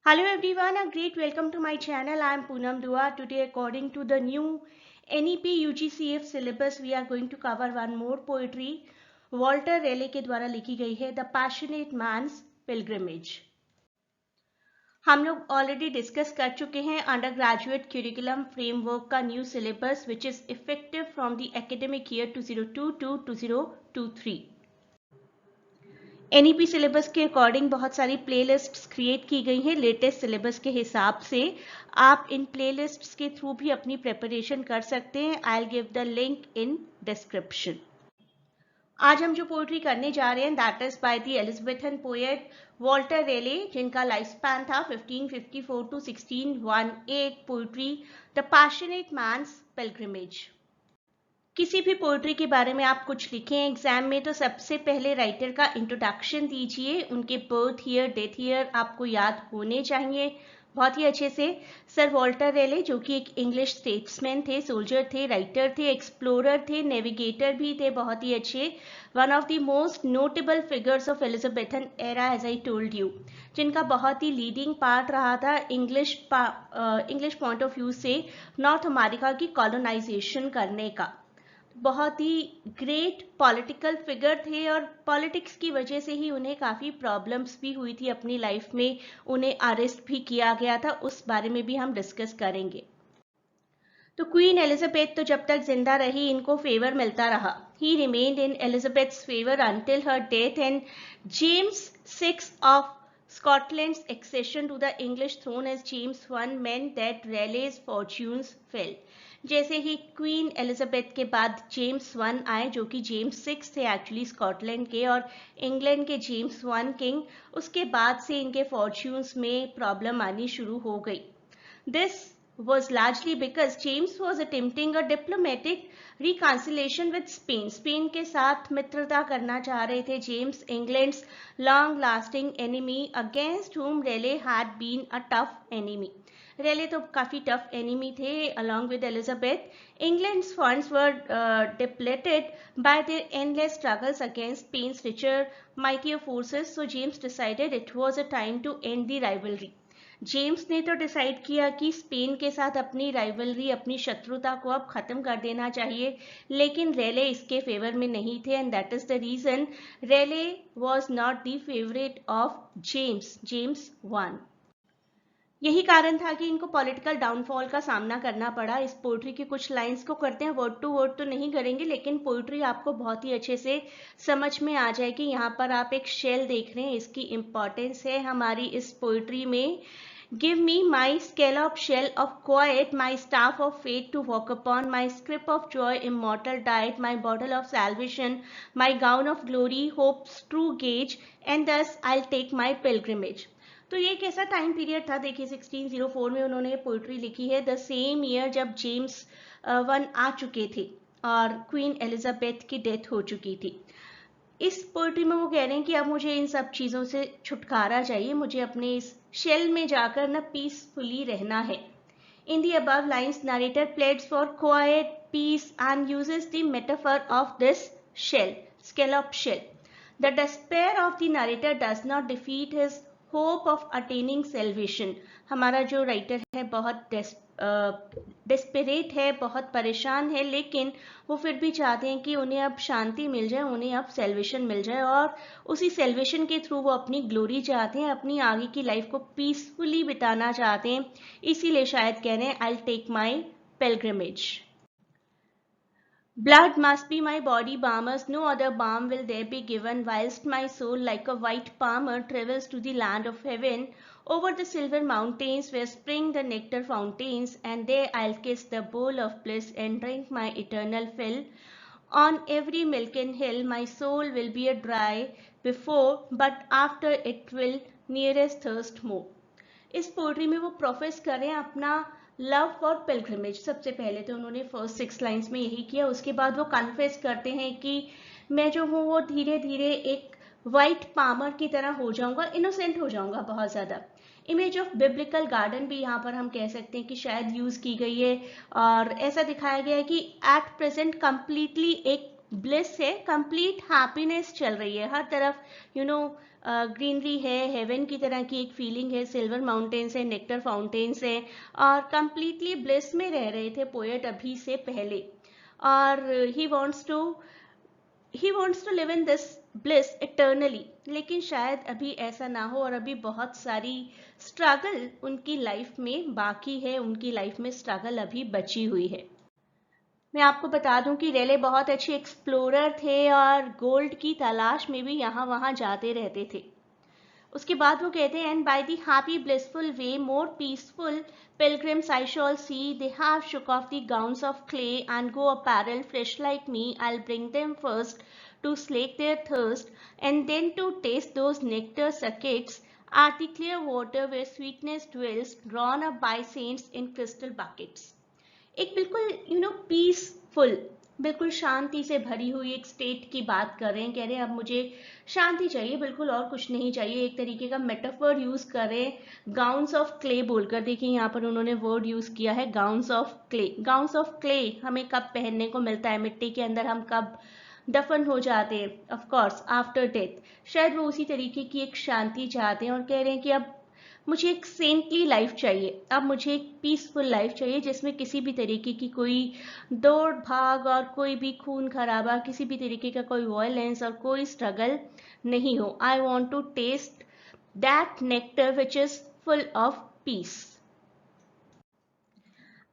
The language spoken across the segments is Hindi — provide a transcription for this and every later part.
Hello everyone, a great welcome to my channel. I am Poonam Dua. Today, according to the new NEP UGCF syllabus, we are going to cover one more poetry. Walter Raleigh के द्वारा लिखी गई है The Passionate Man's Pilgrimage. हम लोग ऑलरेडी डिस्कस कर चुके हैं अंडर ग्रेजुएट क्यूरिकुलम फ्रेमवर्क का new syllabus which is effective from the academic year 2022-2023. NEP syllabus के अकॉर्डिंग बहुत सारी प्लेलिस्ट्स क्रिएट की गई हैं लेटेस्ट सिलेबस के हिसाब से. आप इन प्लेलिस्ट्स के थ्रू भी अपनी प्रिपरेशन कर सकते हैं. I will give the link in description. आज हम जो पोएट्री करने जा रहे हैं that is by the Elizabethan poet Walter Raleigh, जिनका लाइफ स्पैन था 1554 to 1618. Poetry the passionate man's pilgrimage. किसी भी पोएट्री के बारे में आप कुछ लिखें एग्जाम में तो सबसे पहले राइटर का इंट्रोडक्शन दीजिए. उनके बर्थ ईयर, डेथ ईयर आपको याद होने चाहिए बहुत ही अच्छे से. सर वॉल्टर रेले जो कि एक इंग्लिश स्टेट्समैन थे, सोल्जर थे, राइटर थे, एक्सप्लोरर थे, नेविगेटर भी थे, बहुत ही अच्छे. One of the most notable figures of Elizabethan era as I told you, जिनका बहुत ही लीडिंग पार्ट रहा था इंग्लिश पॉइंट ऑफ व्यू से नॉर्थ अमेरिका की कॉलोनाइजेशन करने का. बहुत ही ग्रेट पॉलिटिकल फिगर थे और पॉलिटिक्स की वजह से ही उन्हें काफ़ी प्रॉब्लम्स भी हुई थी अपनी लाइफ में. उन्हें अरेस्ट भी किया गया था, उस बारे में भी हम डिस्कस करेंगे. तो क्वीन एलिजाबेथ तो जब तक जिंदा रही इनको फेवर मिलता रहा. He remained in Elizabeth's favour until her death and James six of Scotland's accession to the English throne as James I meant that Raleigh's fortunes fell. जैसे ही क्वीन एलिजाबेथ के बाद जेम्स वन आए जो कि जेम्स सिक्स थे एक्चुअली स्कॉटलैंड के और इंग्लैंड के जेम्स वन किंग, उसके बाद से इनके फॉर्च्यून्स में प्रॉब्लम आनी शुरू हो गई. This was largely because James was attempting a diplomatic reconciliation with Spain. Spain के साथ मित्रता करना चाह रहे थे James, England's long lasting enemy against whom Raleigh had been a tough enemy. रेले तो काफ़ी टफ एनिमी थे along with Elizabeth. England's funds were depleted by their endless struggles against Spain's richer, mightier forces. So James decided it was a time to end the rivalry. James ने तो डिसाइड किया कि स्पेन के साथ अपनी राइवलरी, अपनी शत्रुता को अब खत्म कर देना चाहिए, लेकिन रेले इसके फेवर में नहीं थे and that is the reason Raleigh was not the favourite of James one. यही कारण था कि इनको पॉलिटिकल डाउनफॉल का सामना करना पड़ा. इस पोइट्री की कुछ लाइंस को करते हैं, वर्ड टू वर्ड तो नहीं करेंगे लेकिन पोइट्री आपको बहुत ही अच्छे से समझ में आ जाएगी. यहाँ पर आप एक शेल देख रहे हैं, इसकी इंपॉर्टेंस है हमारी इस पोइट्री में. Give me my scallop shell of quiet, my staff of fate to walk upon, my scrip of joy, immortal diet, my bottle of salvation, my gown of glory, hope's true gauge, and thus I'll take my pilgrimage. तो ये कैसा टाइम पीरियड था देखिए, 1604 में उन्होंने पोइट्री लिखी है, द सेम ईयर जब जेम्स वन आ चुके थे और क्वीन एलिजाबेथ की डेथ हो चुकी थी. इस पोइट्री में वो कह रहे हैं कि अब मुझे इन सब चीज़ों से छुटकारा चाहिए, मुझे अपने इस शेल में जाकर ना पीसफुली रहना है. In the above lines narrator pleads for quiet peace and uses the metaphor of this shell, scallop shell. The despair of the narrator does not defeat his hope of attaining salvation. हमारा जो राइटर है बहुत डेस्परेट है, बहुत परेशान है, लेकिन वो फिर भी चाहते हैं कि उन्हें अब शांति मिल जाए, उन्हें अब सेल्वेशन मिल जाए और उसी सेल्वेशन के थ्रू वो अपनी ग्लोरी चाहते हैं, अपनी आगे की लाइफ को पीसफुली बिताना चाहते हैं. इसीलिए शायद कह रहे हैं I will take my pilgrimage. Blood must be my body balmers, no other balm will there be given, whilst my soul like a white palmer travels to the land of heaven, over the silver mountains where spring the nectar fountains, and there I'll kiss the bowl of bliss and drink my eternal fill. On every milken hill my soul will be a dry before, but after it will nearest thirst more. इस पोइट्री में वो प्रोफेस करें अपना लव फॉर पिलग्रिमेज. सबसे पहले तो उन्होंने फर्स्ट 6 लाइन्स में यही किया, उसके बाद वो कन्फेस करते हैं कि मैं जो हूँ वो धीरे धीरे एक वाइट पामर की तरह हो जाऊंगा, इनोसेंट हो जाऊंगा बहुत ज़्यादा. इमेज ऑफ बिब्लिकल गार्डन भी यहाँ पर हम कह सकते हैं कि शायद यूज़ की गई है और ऐसा दिखाया गया है कि एट प्रेजेंट कम्प्लीटली एक ब्लिस है, कंप्लीट हैप्पीनेस चल रही है हर तरफ, ग्रीनरी है, हेवन की तरह की एक फीलिंग है, सिल्वर माउंटेन्स है, नेक्टर फाउंटेन्स है, और कंप्लीटली ब्लिस में रह रहे थे पोएट अभी से पहले। और he wants to live in this bliss eternally, लेकिन शायद अभी ऐसा ना हो, और अभी बहुत सारी स्ट्रगल उनकी लाइफ में बाकी है, उनकी लाइफ में स्ट्रगल अभी बची हुई है। मैं आपको बता दूं कि रेले बहुत अच्छे एक्सप्लोरर थे और गोल्ड की तलाश में भी यहाँ वहाँ जाते रहते थे। उसके बाद वो कहते हैं, and by the happy blissful way more peaceful pilgrims I shall see, they have shook off the gowns of clay and go apparel fresh like me. I'll bring them first to slake their thirst, and then to taste those nectar suckets at the clear water where sweetness dwells, drawn up by saints in crystal buckets. एक बिल्कुल पीसफुल, बिल्कुल शांति से भरी हुई एक स्टेट की बात कर रहे हैं, कह रहे हैं अब मुझे शांति चाहिए, बिल्कुल और कुछ नहीं चाहिए। एक तरीके का मेटाफर यूज कर रहे हैं गाउन्स ऑफ क्ले बोलकर। देखिए यहाँ पर उन्होंने वर्ड यूज किया है gowns of clay. Gowns of clay हमें कब पहनने को मिलता है, मिट्टी के अंदर हम कब दफन हो जाते हैं, ऑफ कोर्स आफ्टर डेथ। शायद वो उसी तरीके की एक शांति चाहते हैं और कह रहे हैं कि अब मुझे एक सेंटली लाइफ चाहिए, अब मुझे एक पीसफुल लाइफ चाहिए जिसमें किसी भी तरीके की कोई दौड़ भाग और कोई भी खून खराबा, किसी भी तरीके का कोई वायलेंस और कोई स्ट्रगल नहीं हो। I want to taste that nectar which is full of peace.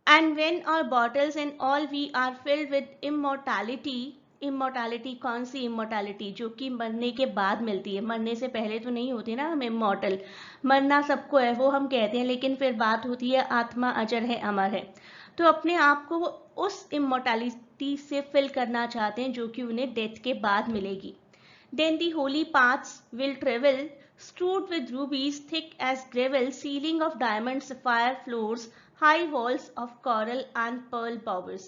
And when our bottles and all we are filled with immortality, immortality कौन सी इमोर्टैलिटी? जो कि मरने के बाद मिलती है, मरने से पहले तो नहीं होती ना हम इमोर्टल। मरना सबको है वो हम कहते हैं, लेकिन फिर बात होती है आत्मा अजर है अमर है। तो अपने आप को वो उस इमोर्टैलिटी से फिल करना चाहते हैं जो कि उन्हें डेथ के बाद मिलेगी। Then the holy paths will travel, strewed with rubies thick as gravel, ceiling of diamond sapphire floors, high walls of coral and pearl bowers.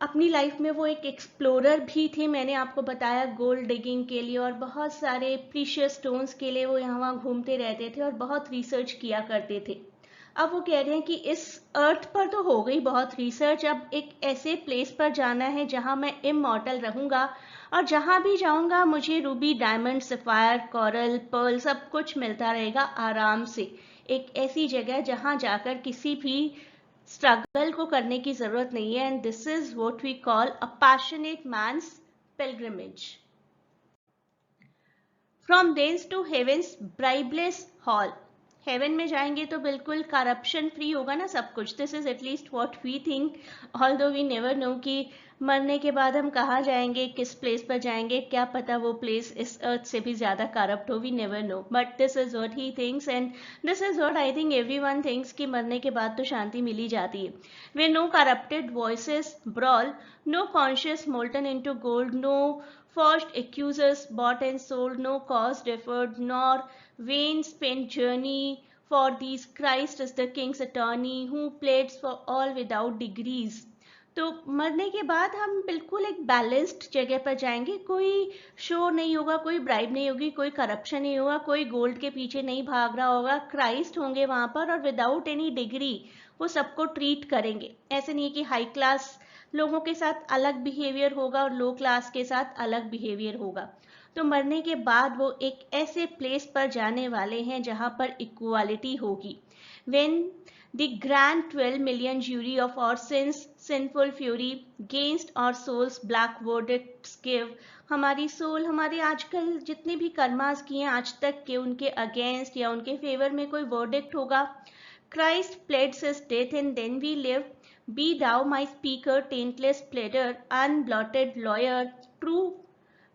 अपनी लाइफ में वो एक एक्सप्लोरर भी थे, मैंने आपको बताया गोल्ड डिगिंग के लिए और बहुत सारे प्रीशियस स्टोन्स के लिए वो यहाँ वहाँ घूमते रहते थे और बहुत रिसर्च किया करते थे। अब वो कह रहे हैं कि इस अर्थ पर तो हो गई बहुत रिसर्च, अब एक ऐसे प्लेस पर जाना है जहाँ मैं इमॉर्टल रहूँगा और जहाँ भी जाऊँगा मुझे ruby diamond sapphire coral pearl सब कुछ मिलता रहेगा आराम से। एक ऐसी जगह जहाँ जाकर किसी भी स्ट्रगल को करने की जरूरत नहीं है। And this is what we call a passionate man's pilgrimage. From thence to heaven's bribeless hall, heaven में जाएंगे तो बिल्कुल करप्शन फ्री होगा ना सब कुछ। This is at least what we think, although we never know कि मरने के बाद हम कहाँ जाएंगे, किस प्लेस पर जाएंगे, क्या पता वो प्लेस इस अर्थ से भी ज्यादा करप्ट हो, we never know, but this is what he thinks and this is what I think everyone thinks कि मरने के बाद तो शांति मिली जाती है। Where no corrupted voices brawl, no conscience molten into gold, no forged accusers bought and sold, no cause deferred, nor vain spent journey for these. Christ is the king's attorney who pleads for all without degrees. तो मरने के बाद हम बिल्कुल एक बैलेंस्ड जगह पर जाएंगे, कोई शोर नहीं होगा, कोई ब्राइब नहीं होगी, कोई करप्शन नहीं होगा, कोई गोल्ड के पीछे नहीं भाग रहा होगा, क्राइस्ट होंगे वहां पर और विदाउट एनी डिग्री वो सबको ट्रीट करेंगे। ऐसे नहीं कि हाई क्लास लोगों के साथ अलग बिहेवियर होगा और लो क्लास के साथ अलग बिहेवियर होगा। तो मरने के बाद वो एक ऐसे प्लेस पर जाने वाले हैं जहां पर इक्वालिटी होगी। When the grand 12 million jury of our sins, sinful fury, against our souls black verdicts give, हमारी सोल हमारे आजकल जितने भी कर्मास किए हैं आज तक के, उनके अगेंस्ट या उनके फेवर में कोई वर्डिक्ट होगा। Christ pleads his death and then we live. Be thou my speaker, taintless pleader, unblotted lawyer, true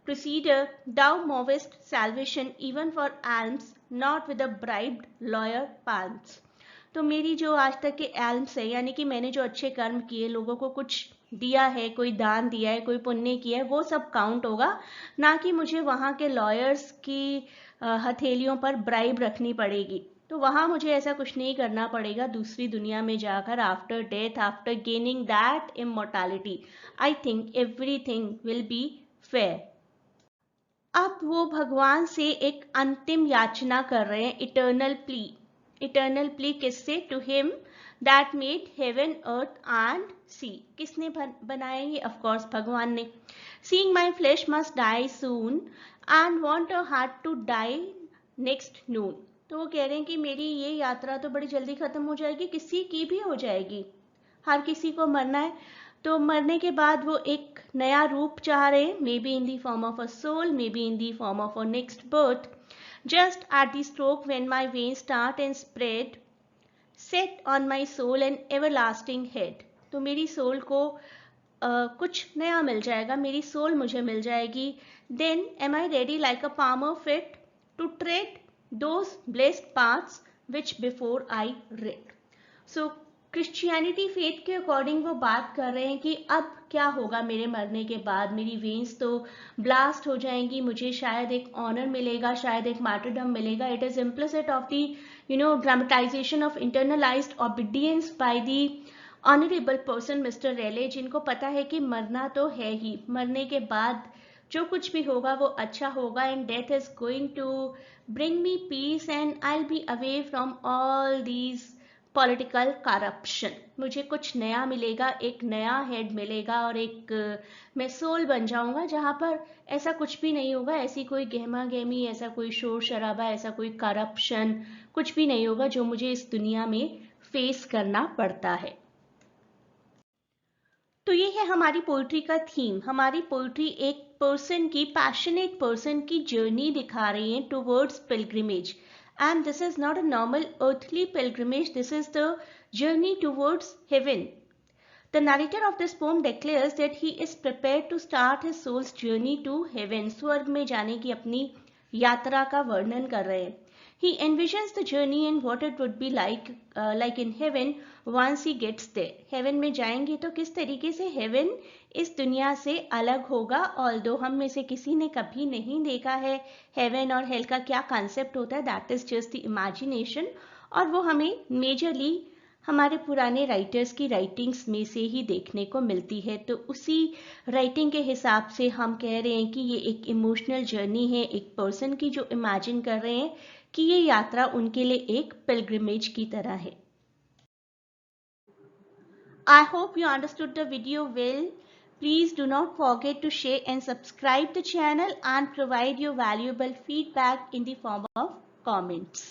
procedure. Thou movest salvation even for alms, not with a bribed lawyer palms. तो मेरी जो आज तक के एल्म्स है, यानी कि मैंने जो अच्छे कर्म किए, लोगों को कुछ दिया है, कोई दान दिया है, कोई पुण्य किया है, वो सब काउंट होगा, ना कि मुझे वहाँ के लॉयर्स की हथेलियों पर ब्राइब रखनी पड़ेगी। तो वहां मुझे ऐसा कुछ नहीं करना पड़ेगा दूसरी दुनिया में जाकर, after death, after gaining that immortality. I think everything will be fair. अब वो भगवान से एक अंतिम याचना कर रहे हैं, इटर्नल प्ली। इटर्नल प्ली किससे? To him that made heaven, earth and sea. किसने बनाया ये? Of course भगवान ने. Seeing my flesh must die soon and want a heart to die next noon. तो वो कह रहे हैं कि मेरी ये यात्रा तो बड़ी जल्दी खत्म हो जाएगी, किसी की भी हो जाएगी, हर किसी को मरना है. तो मरने के बाद वो एक नया रूप चाह रहे हैं, may be in the form of a soul, may be in the form of a next birth. Just at the stroke when my veins start and spread, set on my soul an everlasting head. तो मेरी सोल को कुछ नया मिल जाएगा, मेरी सोल मुझे मिल जाएगी. Then am I ready like a palmer fit to tread those blessed paths which before I read. So Christianity faith के अकॉर्डिंग वो बात कर रहे हैं कि अब क्या होगा मेरे मरने के बाद. मेरी वेन्स तो ब्लास्ट हो जाएंगी, मुझे शायद एक ऑनर मिलेगा, शायद एक मार्टरडम मिलेगा. It is implicit of the dramatization of internalized obedience by the honourable person mister Raleigh, जिनको पता है कि मरना तो है ही, मरने के बाद जो कुछ भी होगा वो अच्छा होगा. And death is going to bring me peace and I will be away from all these political corruption. मुझे कुछ नया मिलेगा, एक नया हेड मिलेगा और एक मैं सोल बन जाऊंगा जहां पर ऐसा कुछ भी नहीं होगा, ऐसी कोई गहमा गहमी, ऐसा कोई शोर शराबा, ऐसा कोई करप्शन कुछ भी नहीं होगा जो मुझे इस दुनिया में फेस करना पड़ता है. तो ये है हमारी पोइट्री का थीम. हमारी पोइट्री एक पर्सन की, पैशनेट पर्सन की जर्नी दिखा रही है towards pilgrimage. And this is not a normal earthly pilgrimage, this is the journey towards heaven. The narrator of this poem declares that he is prepared to start his soul's journey to heaven. स्वर्ग में जाने की अपनी यात्रा का वर्णन कर रहे हैं. He envisions the journey and what it would be like in heaven once he gets there. Heaven में जाएंगे तो किस तरीके से heaven इस दुनिया से अलग होगा. Although हम में से किसी ने कभी नहीं देखा है heaven और hell का क्या concept होता है, that is just the imagination. और वो हमें majorly हमारे पुराने राइटर्स की राइटिंग्स में से ही देखने को मिलती है. तो उसी राइटिंग के हिसाब से हम कह रहे हैं कि ये एक इमोशनल जर्नी है एक पर्सन की, जो इमेजिन कर रहे हैं कि ये यात्रा उनके लिए एक पिलग्रिमेज की तरह है. I hope you understood the video well. Please do not forget to share and subscribe the channel and provide your valuable feedback in the form of comments.